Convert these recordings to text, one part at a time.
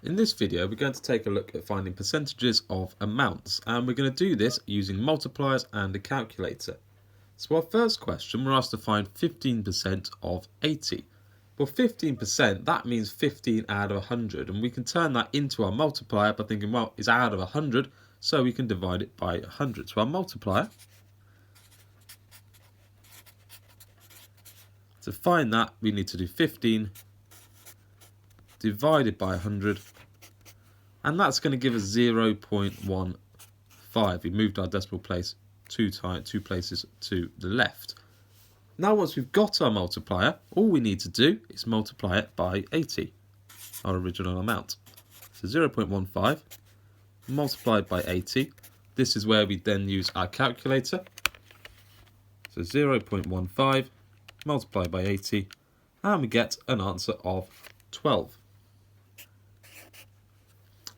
In this video, we're going to take a look at finding percentages of amounts, and we're going to do this using multipliers and a calculator. So our first question, we're asked to find 15% of 80. Well, 15%, that means 15 out of 100, and we can turn that into our multiplier by thinking, well, it's out of 100, so we can divide it by 100. So our multiplier, to find that, we need to do 15 divided by 100, and that's going to give us 0.15. We moved our decimal place two places to the left. Now once we've got our multiplier, all we need to do is multiply it by 80, our original amount. So 0.15 multiplied by 80. This is where we then use our calculator. So 0.15 multiplied by 80, and we get an answer of 12.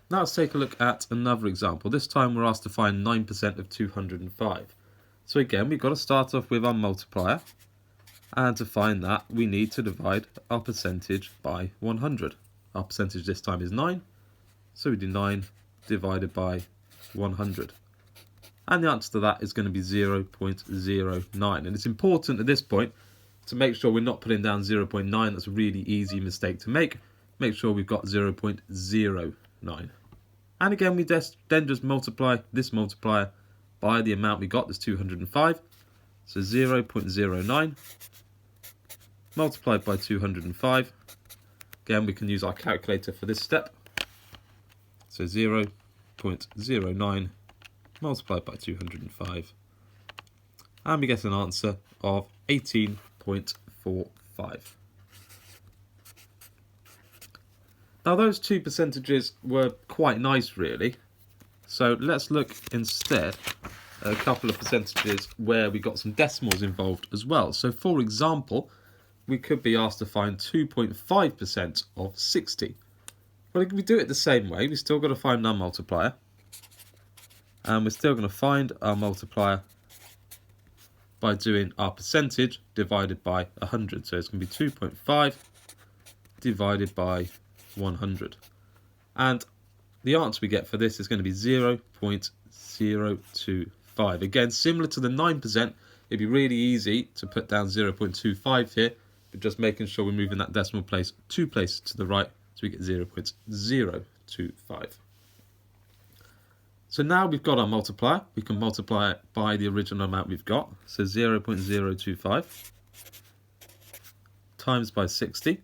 Now let's take a look at another example. This time we're asked to find 9% of 205. So again, we've got to start off with our multiplier. And to find that, we need to divide our percentage by 100. Our percentage this time is 9. So we do 9 divided by 100. And the answer to that is going to be 0.09. And it's important at this point to make sure we're not putting down 0.9. That's a really easy mistake to make. Make sure we've got 0.09. And again, we then just multiply this multiplier by the amount we got, that's 205. So 0.09 multiplied by 205. Again, we can use our calculator for this step. So 0.09 multiplied by 205. And we get an answer of 18.45. Now those two percentages were quite nice really, so let's look instead at a couple of percentages where we got some decimals involved as well. So for example, we could be asked to find 2.5% of 60. Well, if we do it the same way, we've still got to find our multiplier, and we're still going to find our multiplier by doing our percentage divided by 100. So it's going to be 2.5 divided by 100, and the answer we get for this is going to be 0.025. Again, similar to the 9%, it'd be really easy to put down 0.25 here, but just making sure we're moving that decimal place 2 places to the right, so we get 0.025. So now we've got our multiplier, we can multiply it by the original amount we've got, so 0.025 times by 60.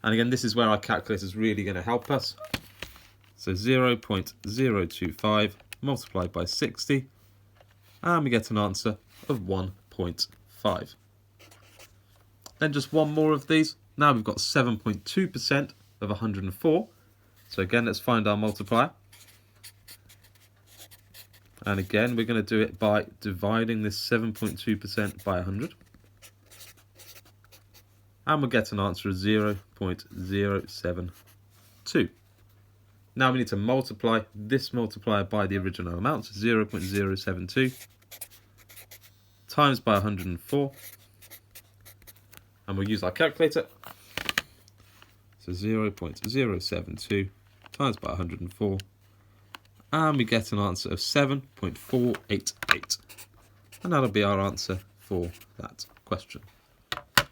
And again, this is where our calculator is really going to help us. So 0.025 multiplied by 60, and we get an answer of 1.5. Then just one more of these. Now we've got 7.2% of 104. So again, let's find our multiplier. And again, we're going to do it by dividing this 7.2% by 100. And we'll get an answer of 0.072. Now we need to multiply this multiplier by the original amount, so 0.072 times by 104. And we'll use our calculator. So 0.072 times by 104. And we get an answer of 7.488. And that'll be our answer for that question.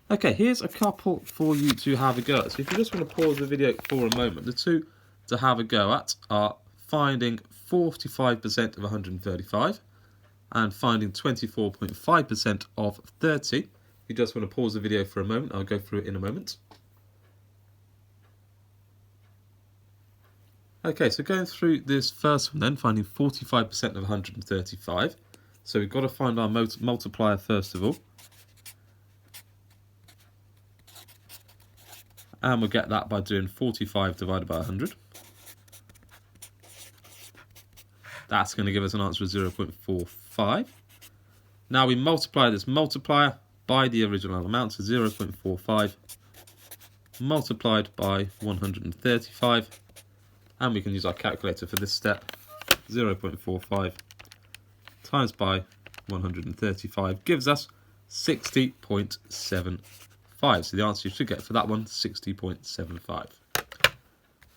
Okay, here's a couple for you to have a go at. So if you just want to pause the video for a moment, the two to have a go at are finding 45% of 135 and finding 24.5% of 30. If you just want to pause the video for a moment, I'll go through it in a moment. Okay, so going through this first one then, finding 45% of 135. So we've got to find our multiplier first of all. And we'll get that by doing 45 divided by 100. That's going to give us an answer of 0.45. Now we multiply this multiplier by the original amount, so 0.45 multiplied by 135. And we can use our calculator for this step. 0.45 times by 135 gives us 60.75. So the answer you should get for that one, 60.75.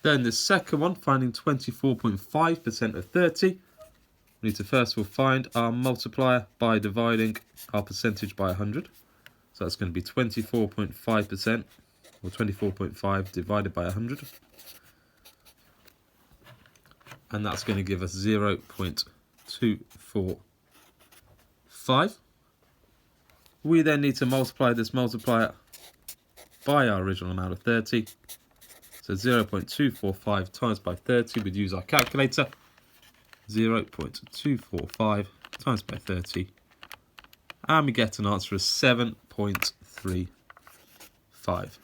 Then the second one, finding 24.5% of 30. We need to first of all find our multiplier by dividing our percentage by 100. So that's going to be 24.5%, or 24.5 divided by 100. And that's going to give us 0.245. We then need to multiply this multiplier by our original amount of 30. So 0.245 times by 30, we'd use our calculator. 0.245 times by 30. And we get an answer of 7.35.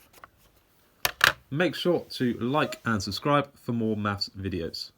Make sure to like and subscribe for more maths videos.